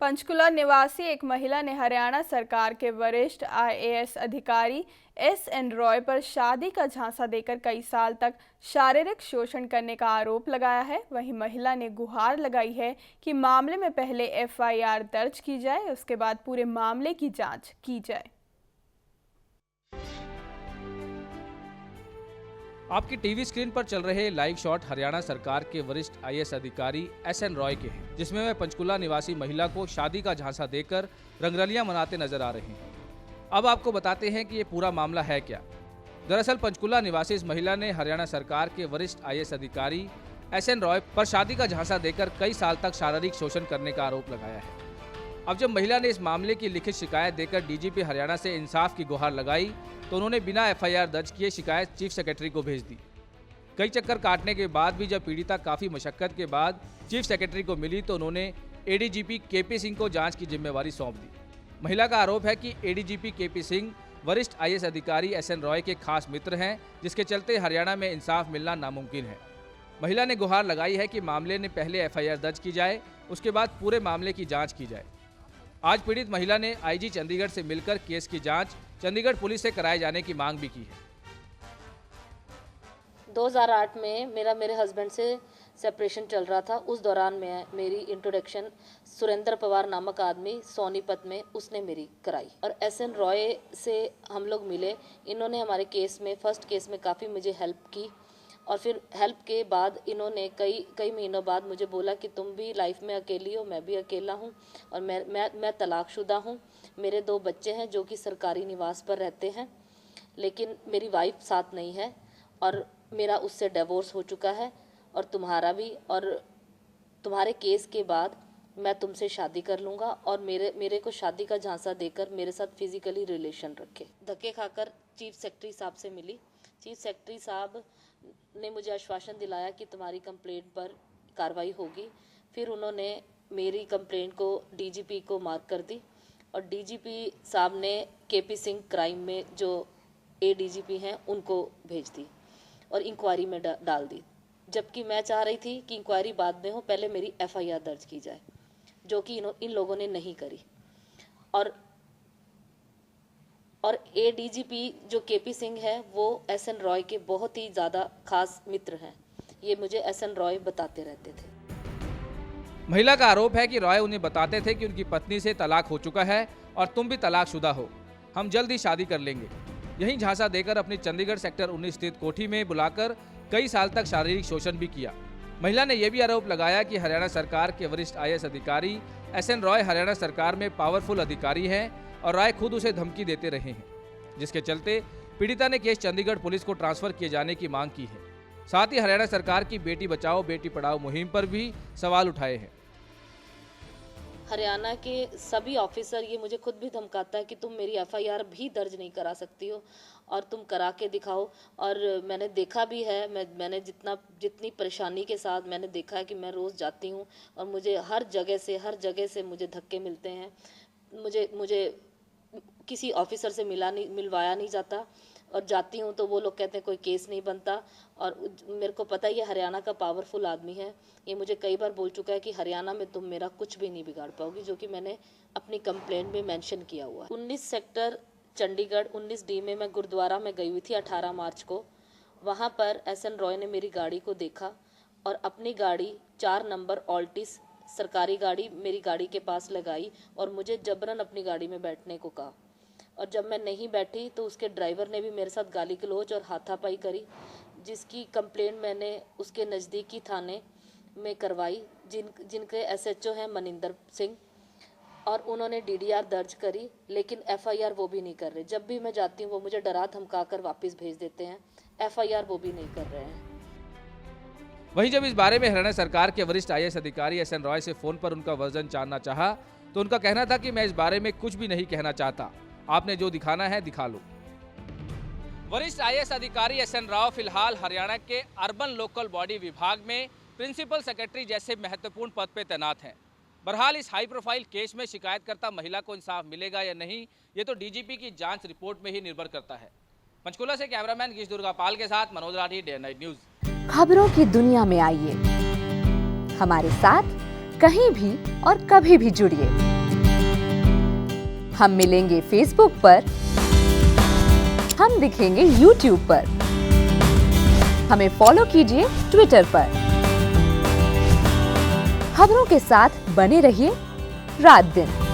पंचकुला निवासी एक महिला ने हरियाणा सरकार के वरिष्ठ आईएएस अधिकारी एसएन रॉय पर शादी का झांसा देकर कई साल तक शारीरिक शोषण करने का आरोप लगाया है। वहीं महिला ने गुहार लगाई है कि मामले में पहले एफआईआर दर्ज की जाए, उसके बाद पूरे मामले की जांच की जाए। आपकी टीवी स्क्रीन पर चल रहे लाइव शॉट हरियाणा सरकार के वरिष्ठ आईएएस अधिकारी एसएन रॉय के हैं, जिसमें वह पंचकुला निवासी महिला को शादी का झांसा देकर रंगरलियां मनाते नजर आ रहे हैं। अब आपको बताते हैं कि ये पूरा मामला है क्या। दरअसल पंचकुला निवासी इस महिला ने हरियाणा सरकार के वरिष्ठ आईएएस अधिकारी एसएन रॉय पर शादी का झांसा देकर कई साल तक शारीरिक शोषण करने का आरोप लगाया है। अब जब महिला ने इस मामले की लिखित शिकायत देकर डीजीपी हरियाणा से इंसाफ की गुहार लगाई तो उन्होंने बिना एफआईआर दर्ज किए शिकायत चीफ सेक्रेटरी को भेज दी। कई चक्कर काटने के बाद भी जब पीड़िता काफी मशक्कत के बाद चीफ सेक्रेटरी को मिली तो उन्होंने एडीजीपी केपी सिंह को जांच की जिम्मेवारी सौंप दी। महिला का आरोप है कि एडीजीपी केपी सिंह वरिष्ठ आईएएस अधिकारी एसएन रॉय के खास मित्र हैं, जिसके चलते हरियाणा में इंसाफ मिलना नामुमकिन है। महिला ने गुहार लगाई है कि मामले में पहले एफआईआर दर्ज की जाए, उसके बाद पूरे मामले की जांच की जाए। आज पीड़ित महिला ने आईजी चंडीगढ़ से मिलकर केस की जांच चंडीगढ़ पुलिस से कराए जाने की मांग भी की है। 2008 में मेरे हस्बैंड से सेपरेशन चल रहा था। उस दौरान मेरी इंट्रोडक्शन सुरेंद्र पवार नामक आदमी सोनीपत में उसने मेरी कराई और एसएन रॉय से हम लोग मिले। इन्होंने हमारे केस में फर्स्ट केस में काफ़ी मुझे हेल्प की और फिर हेल्प के बाद इन्होंने कई महीनों बाद मुझे बोला कि तुम भी लाइफ में अकेली हो, मैं भी अकेला हूँ और मैं तलाकशुदा हूँ। मेरे 2 बच्चे हैं जो कि सरकारी निवास पर रहते हैं, लेकिन मेरी वाइफ साथ नहीं है और मेरा उससे डिवोर्स हो चुका है और तुम्हारा भी, और तुम्हारे केस के बाद मैं तुमसे शादी कर लूँगा और मेरे को शादी का झांसा देकर मेरे साथ फिजिकली रिलेशन रखे। धक्के खाकर चीफ सेक्रेटरी साहब से मिली। चीफ सेक्रेटरी साहब ने मुझे आश्वासन दिलाया कि तुम्हारी कंप्लेंट पर कार्रवाई होगी। फिर उन्होंने मेरी कंप्लेंट को डीजीपी को मार्क कर दी और डीजीपी साहब ने केपी सिंह क्राइम में जो एडीजीपी हैं उनको भेज दी और इंक्वायरी में डाल दी, जबकि मैं चाह रही थी कि इंक्वायरी बाद में हो, पहले मेरी एफआईआर दर्ज की जाए, जो कि इन लोगों ने नहीं करी। और एडीजीपी जो केपी सिंह है वो एसएन रॉय के बहुत ही ज़्यादा खास मित्र हैं। ये मुझे एसएन रॉय बताते रहते थे। महिला का आरोप है कि रॉय उन्हें बताते थे कि उनकी पत्नी से तलाक हो चुका है और तुम भी तलाकशुदा हो, हम जल्द ही शादी कर लेंगे। यही झांसा देकर अपनी चंडीगढ़ सेक्टर 19 स्थित कोठी में बुलाकर कई साल तक शारीरिक शोषण भी किया। महिला ने यह भी आरोप लगाया कि हरियाणा सरकार के वरिष्ठ आईएएस अधिकारी एसएन रॉय हरियाणा सरकार में पावरफुल अधिकारी हैं और रॉय खुद उसे धमकी देते रहे हैं, जिसके चलते पीड़िता ने केस चंडीगढ़ पुलिस को ट्रांसफर किए जाने की मांग की है। साथ ही हरियाणा सरकार की बेटी बचाओ बेटी पढ़ाओ मुहिम पर भी सवाल उठाए हैं। हरियाणा के सभी ऑफिसर ये मुझे खुद भी धमकाता है कि तुम मेरी एफआईआर भी दर्ज नहीं करा सकती हो और तुम करा के दिखाओ। और मैंने देखा भी है, मैंने जितनी परेशानी के साथ मैंने देखा है कि मैं रोज़ जाती हूँ और मुझे हर जगह से मुझे धक्के मिलते हैं। मुझे किसी ऑफिसर से मिलवाया नहीं जाता और जाती हूँ तो वो लोग कहते हैं कोई केस नहीं बनता। और मेरे को पता है ये हरियाणा का पावरफुल आदमी है, ये मुझे कई बार बोल चुका है कि हरियाणा में तुम मेरा कुछ भी नहीं बिगाड़ पाओगी, जो कि मैंने अपनी कंप्लेंट में मेंशन किया हुआ है। 19 सेक्टर चंडीगढ़ 19D में मैं गुरुद्वारा में गई हुई थी 18 मार्च को। वहाँ पर एसएन रॉय ने मेरी गाड़ी को देखा और अपनी गाड़ी 4 नंबर ऑल्टिस सरकारी गाड़ी मेरी गाड़ी के पास लगाई और मुझे जबरन अपनी गाड़ी में बैठने को कहा। और जब मैं नहीं बैठी तो उसके ड्राइवर ने भी मेरे साथ गाली गलौज और हाथापाई करी, जिसकी कंप्लेंट मैंने उसके नज़दीकी थाने में करवाई, जिनके एसएचओ हैं मनिंदर सिंह, और उन्होंने डीडीआर दर्ज करी, लेकिन एफआईआर वो भी नहीं कर रहे। जब भी मैं जाती हूँ वो मुझे डरा धमका कर वापस भेज देते हैं, एफआईआर वो भी नहीं कर रहे हैं। वहीं जब इस बारे में हरियाणा सरकार के वरिष्ठ आईएएस अधिकारी एसएन रॉय से फोन पर उनका वर्जन जानना चाहा तो उनका कहना था कि मैं इस बारे में कुछ भी नहीं कहना चाहता, आपने जो दिखाना है दिखा लो। वरिष्ठ आईएएस अधिकारी एसएन राव फिलहाल हरियाणा के अर्बन लोकल बॉडी विभाग में प्रिंसिपल सेक्रेटरी जैसे महत्वपूर्ण पद पर तैनात हैं। बहरहाल इस हाई प्रोफाइल केस में शिकायतकर्ता महिला को इंसाफ मिलेगा या नहीं, ये तो डीजीपी की जांच रिपोर्ट में ही निर्भर करता है। पंचकुला से कैमरामैन गिरीश दुर्गापाल के साथ Manoj Rathi, day night news. खबरों की दुनिया में आइए, हमारे साथ कहीं भी और कभी भी जुड़िए। हम मिलेंगे फेसबुक पर, हम दिखेंगे यूट्यूब पर, हमें फॉलो कीजिए ट्विटर पर। खबरों के साथ बने रहिए रात दिन।